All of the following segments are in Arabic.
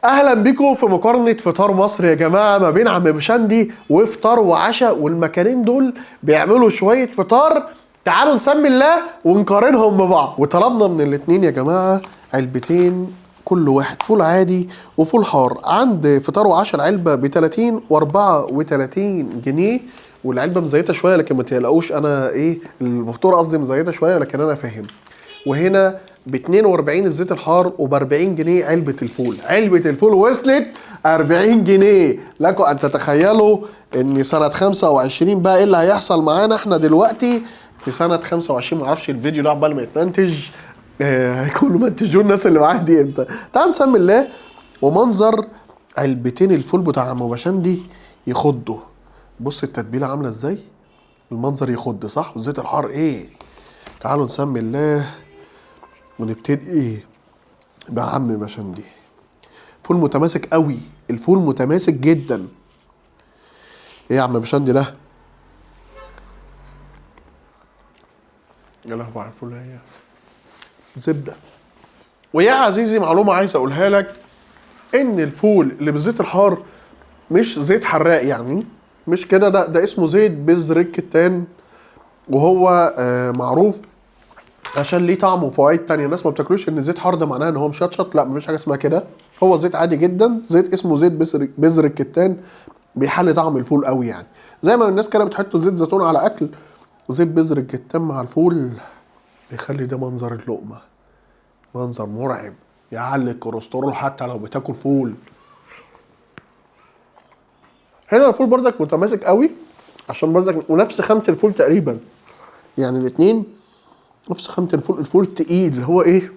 اهلا بيكم في مقارنه فطار مصر يا جماعه ما بين عم بشندي وفطار وعشاء، والمكانين دول بيعملوا شويه فطار. تعالوا نسمي الله ونقارنهم ببعض. وطلبنا من الاتنين يا جماعه علبتين، كل واحد فول عادي وفول حار. عند فطار وعشاء العلبه ب 30 و34 جنيه، والعلبه مزيته شويه لكن ما تقلقوش، انا الفطور قصدي مزيته شويه لكن انا فاهم. وهنا ب 42 الزيت الحار وب 40 جنيه علبه الفول. علبه الفول وصلت 40 جنيه. لكم ان تتخيلوا ان سنه 25 بقى ايه اللي هيحصل معانا احنا دلوقتي في سنه 25. معرفش الفيديو ده عقبال ما يتمنتج هيكونوا منتجوا الناس اللي معايا دي امتى. تعال نسمي الله. ومنظر علبتين الفول بتاع عم بشندي يخضوا. بص التتبيله عامله ازاي، المنظر يخض صح، والزيت الحار ايه. تعالوا نسمي الله ونبتدي بعم بشندي. فول متماسك قوي، الفول متماسك جدا. ايه يا عم بشندي ده؟ يا لهوي على الفول، هي زبده. ويا عزيزي معلومه عايز اقولها لك، ان الفول اللي بالزيت الحار مش زيت حراق، يعني مش كده، ده اسمه زيت بذر الكتان، وهو معروف عشان ليه طعم وفوائد تانية. الناس ما بتاكلوش ان الزيت حار ده معناه ان هو مشطشط، لا مفيش حاجه اسمها كده. هو زيت عادي جدا، زيت اسمه زيت بذر الكتان، بيحلي طعم الفول قوي. يعني زي ما الناس كده بتحط زيت زيتون على اكل، زيت بذر الكتان مع الفول بيخلي ده منظر اللقمه منظر مرعب، يعلي الكوليسترول حتى لو بتاكل فول. هنا الفول بردك متماسك قوي عشان بردك ونفس خامه الفول تقريبا، يعني الاثنين نفس خامه الفول. الفول التقيل اللي هو ايه،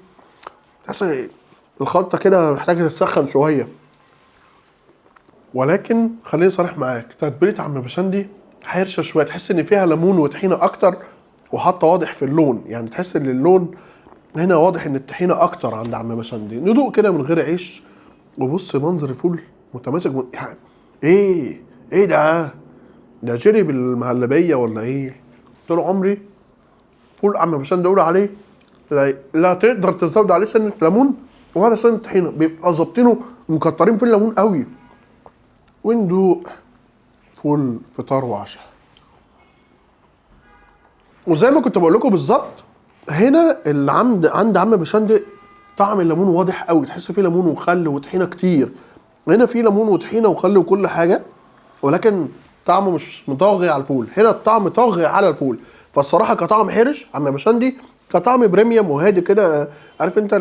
تحس الخلطه كده محتاجه تتسخن شويه. ولكن خليني صريح معاك، تتبيله عم بشندي حرشه شويه، تحس ان فيها ليمون وطحينه اكتر، وحتى واضح في اللون، يعني تحس ان اللون هنا واضح ان الطحينه اكتر عند عم بشندي. ندوق كده من غير عيش. وبص منظر الفول متماسك ايه ده جيلي بالمهلبيه ولا ايه؟ طول عمري فول عم بشندي اقول عليه لا تقدر تزود عليه سنه ليمون ولا سنه طحينه، بيبقى ظابطينه ومكترين في الليمون قوي. وندوق فول فطار وعشاء. وزي ما كنت بقول لكم بالظبط، هنا اللي عند عم بشندي طعم الليمون واضح قوي، تحس فيه ليمون وخل وطحينه كتير. هنا فيه ليمون وطحينه وخل وكل حاجه، ولكن طعمه مش مطاغي على الفول. هنا الطعم طاغي على الفول. فالصراحه كطعم حرش عم بشندي، كطعم بريميوم وهادي كده. عارف انت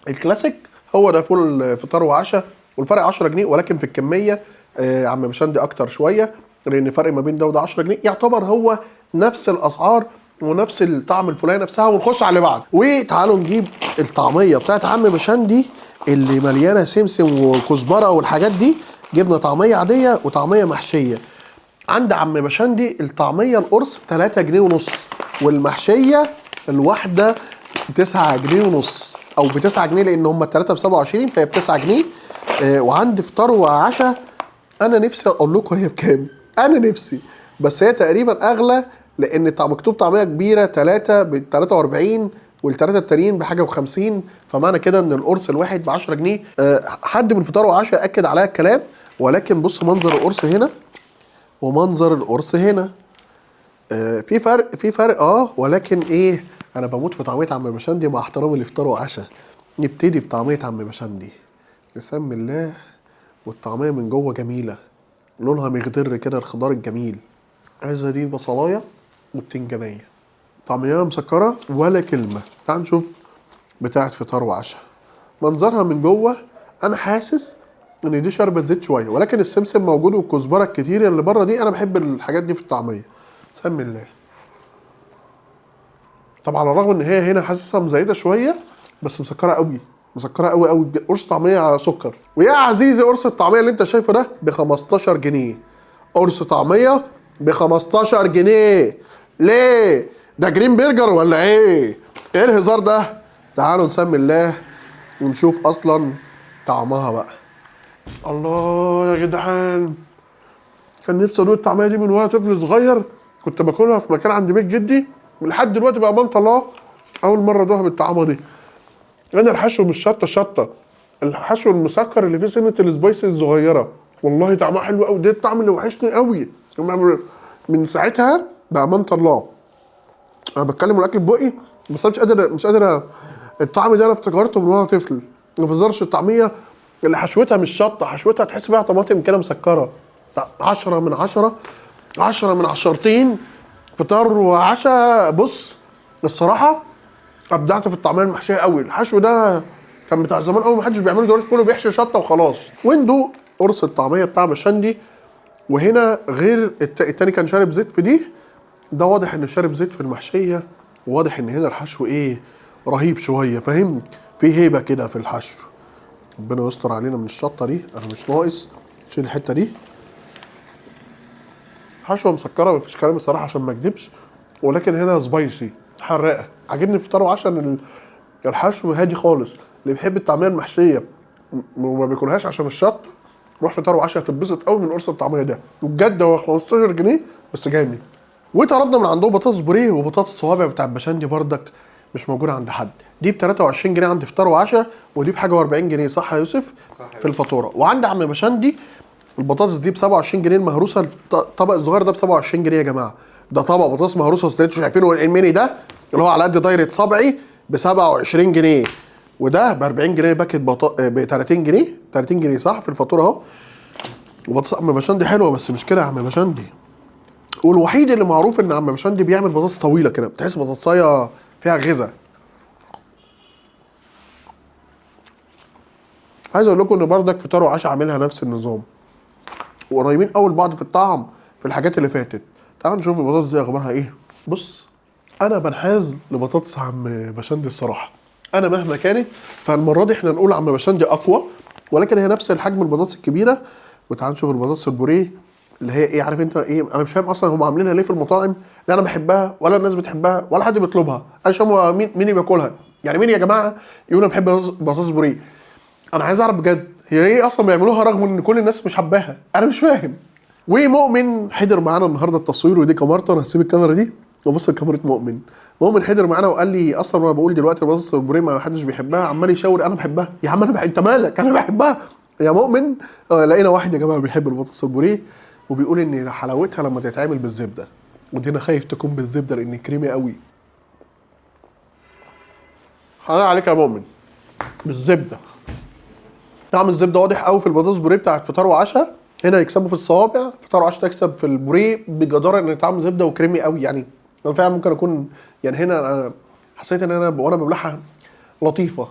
الكلاسيك، هو ده فول فطار وعشاء. والفرق 10 جنيه، ولكن في الكميه عم بشندي اكتر شويه، لان الفرق ما بين ده وده 10 جنيه، يعتبر هو نفس الاسعار ونفس الطعم الفوليه نفسها. ونخش على اللي بعد. وتعالوا نجيب الطعميه بتاعت عم بشندي اللي مليانه سمسم وكزبره والحاجات دي. جبنا طعميه عاديه وطعميه محشيه. عند عم بشندي الطعميه القرص 3 جنيه ونص، والمحشيه الواحده 9 جنيه ونص، او ب 9 جنيه لان هم الثلاثه ب 27 فهي ب 9 جنيه. وعند فطار وعشاء انا نفسي اقول لكم هي بكام، انا نفسي، بس هي تقريبا اغلى لان مكتوب طعميه كبيره 3 ب 43 والثلاثه التانيين بحاجه و50، فمعنى كده ان القرص الواحد ب 10 جنيه. حد من فطار وعشاء اكد عليا الكلام. ولكن بص منظر القرص هنا ومنظر القرص هنا في فرق ولكن ايه، انا بموت في طعميه عم بشندي مع احترامي لفطار وعشاء. نبتدي بطعميه عم بشندي. بسم الله. والطعميه من جوه جميله، لونها مخضر كده، الخضار الجميل. عايزه دي بصلايه والتنجانيه. طعميه مسكره ولا كلمه. تعال نشوف بتاعه فطار وعشاء. منظرها من جوه انا حاسس ان دي شاربه زيت شويه، ولكن السمسم موجود والكزبره الكتير اللي بره دي، انا بحب الحاجات دي في الطعميه. بسم الله. طبعا على الرغم ان هي هنا حاسسها مزيته شويه، بس مسكره قوي، مسكره قوي قوي. قرص طعميه على سكر. ويا عزيزي قرص الطعميه اللي انت شايفه ده ب 15 جنيه. قرص طعميه ب 15 جنيه. ليه؟ ده جرين برجر ولا ايه؟ ايه الهزار ده؟ تعالوا نسمي الله ونشوف اصلا طعمها بقى. الله يا جدعان، كان نفسي ادوق الطعميه دي من وانا طفل صغير. كنت باكلها في مكان عند بيت جدي، ولحد دلوقتي بامانه الله اول مره ادوقها بالطعمه دي. انا الحشو مش شطه، الحشو المسكر اللي فيه سنه السبايسز الصغيره، والله طعمها حلو قوي. ده الطعم اللي وحشني قوي من ساعتها بامانه الله. انا بتكلم والاكل في بقي بس انا مش قادر الطعم ده انا افتكرته من وانا طفل. ما بهزرش. الطعميه اللي حشوتها مش شطه، حشوتها تحس فيها طماطم كده مسكره. 10 من 10، 10 من 10 فطار وعشاء. بص الصراحه ابدعت في الطعميه المحشيه قوي. الحشو ده كان بتاع زمان قوي، محدش بيعمله دلوقتي، كله بيحشي شطه وخلاص. وندوق قرص الطعميه بتاع بشندي. وهنا غير التاني كان شارب زيت في دي، ده واضح ان شارب زيت في المحشيه، وواضح ان هنا الحشو ايه رهيب شويه، فاهم؟ في هيبه كده في الحشو. ربنا يستر علينا من الشطه دي، انا مش ناقص. شيل الحته دي. حشوه مسكره مفيش كلام الصراحه عشان ما اكدبش، ولكن هنا سبايسي حراقه. عاجبني في فطار وعشاء ان الحشو هادي خالص. اللي بيحب الطعميه المحشيه وما بياكلهاش عشان الشط، روح فطار وعشاء هتتبسط قوي من قرص الطعميه ده. وبجد هو 15 جنيه بس جامد. وطردنا من عندهم بطاطس بوريه وبطاطس صوابع بتاع بشندي بردك مش موجوده عند حد. دي ب 23 جنيه عند فطار وعشاء، ودي بحاجه و40 جنيه، صح يا يوسف؟ صح في الفاتوره. وعند عم بشندي البطاطس دي ب 27 جنيه المهروسه. الطبق الصغير ده ب 27 جنيه يا جماعه. ده طبق بطاطس مهروسه اللي انتوا شايفينه الميني ده اللي هو على قد دايره صبعي ب 27 جنيه، وده ب 40 جنيه باكت ب 30 جنيه. 30 جنيه صح في الفاتوره اهو. وبطاطس عم بشندي حلوه بس مش كده يا عم بشندي. والوحيد اللي معروف ان عم بشندي بيعمل بطاطس طويله كده، بتحس بطاطسايه فيها غذاء. عايز اقول لكم ان بردك فطار وعشاء عاملها نفس النظام، وقريبين قوي لبعض في الطعم في الحاجات اللي فاتت. تعالوا نشوف البطاطس دي اخبارها ايه. بص انا بنحاز لبطاطس عم بشندي الصراحه، انا مهما كانت. فالمره دي احنا نقول عم بشندي اقوى، ولكن هي نفس الحجم البطاطس الكبيره. وتعال نشوف البطاطس البوريه اللي هي ايه. عارف انت ايه؟ انا مش فاهم اصلا هم عاملينها ليه في المطاعم. لا انا بحبها ولا الناس بتحبها ولا حد بيطلبها. انا مش فاهم مين اللي بياكلها. يعني مين يا جماعه يقول انا بحب بطاطس بوريه؟ انا عايز اعرف بجد هي ايه اصلا بيعملوها رغم ان كل الناس مش حباها. انا مش فاهم. ومؤمن حضر معانا النهارده التصوير، ودي كاميرته. انا هسيب الكاميرا دي وبص لكاميرا مؤمن. مؤمن حضر معانا وقال لي اصلا وانا بقول دلوقتي البطاطس البوريه ما حدش بيحبها، عمال يشاور انا بحبها. يا عم انت مالك؟ انا بحبها يا مؤمن. لقينا واحد يا جماعه بيحب البطاطس البوريه وبيقول ان حلاوتها لما تتعمل بالزبده، ودي انا خايف تكون بالزبده لان كريمي قوي. حلال عليك يا مؤمن بالزبده. طعم الزبده واضح قوي في البطاطس البوريه بتاعت فطار وعشاء. هنا يكسبوا في الصوابع، فطار وعشاء تكسب في البوريه بجداره ان طعم زبده وكريمي قوي. يعني انا فعلا ممكن اكون يعني هنا انا حسيت ان انا وانا ببلعها لطيفه،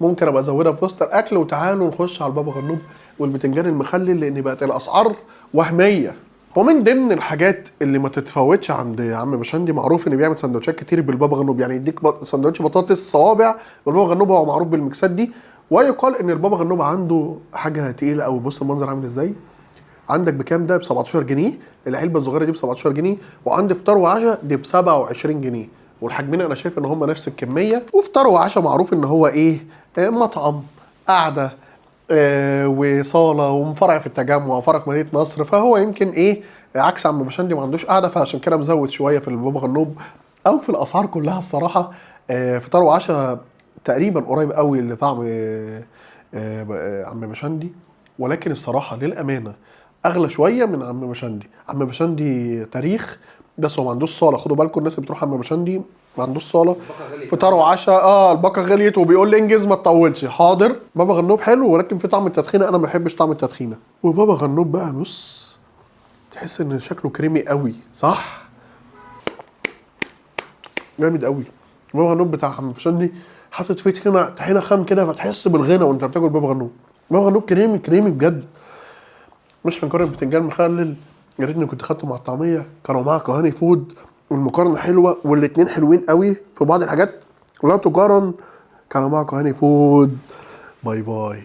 ممكن ابقى ازودها في وسط الاكل. وتعالوا نخش على البابا غنوج والبتنجان المخلل لان بقت الاسعار وهميه. ومن ضمن الحاجات اللي ما تتفوتش عند عم بشندي، معروف انه بيعمل سندوتشات كتير بالبابا غنوج. يعني يديك سندوتش بطاطس صوابع والبابا غنوج، هو معروف بالميكسات دي. ويقال ان البابا غنوج عنده حاجه تقيله قوي. بص المنظر عامل ازاي. عندك بكام ده؟ ب 17 جنيه. العلبه الصغيره دي ب 17 جنيه، وعند فطار وعشاء دي ب 27 جنيه. والحجمين انا شايف ان هم نفس الكميه. وفطار وعشاء معروف ان هو ايه؟ مطعم قاعده وصاله وفرع في التجمع وفرع في مدينه نصر. فهو يمكن ايه عكس عم بشندي ما عندوش قاعده، فعشان كده مزود شويه في البابا غنوج او في الاسعار كلها الصراحه. فطار وعشاء تقريبا قريب قوي لطعم عم بشندي، ولكن الصراحه للامانه اغلى شويه من عم بشندي. عم بشندي تاريخ بس هو ما عندوش صاله. خدوا بالكم الناس اللي بتروح عم بشندي ما عندوش صاله. فطار وعشاء الباقه غليت وبيقول لي انجز ما تطولش. حاضر. بابا غنوج حلو ولكن في طعم التدخينه انا ما بحبش طعم التدخينه. وبابا غنوج بقى بص تحس ان شكله كريمي قوي صح؟ جامد قوي. بابا غنوج بتاع عم بشندي حاطط فيه طحينه خام كده فتحس بالغنى وانت بتاكل بابا غنوج. بابا غنوج كريمي كريمي بجد. مش هنقارن بتنجان مخلل، يا ريتني كنت خدته مع الطعميه. كانوا معاها كهاني فود والمقارنه حلوه والاتنين حلوين قوي في بعض الحاجات لا تقارن. كانوا معاها كهاني فود. باي باي.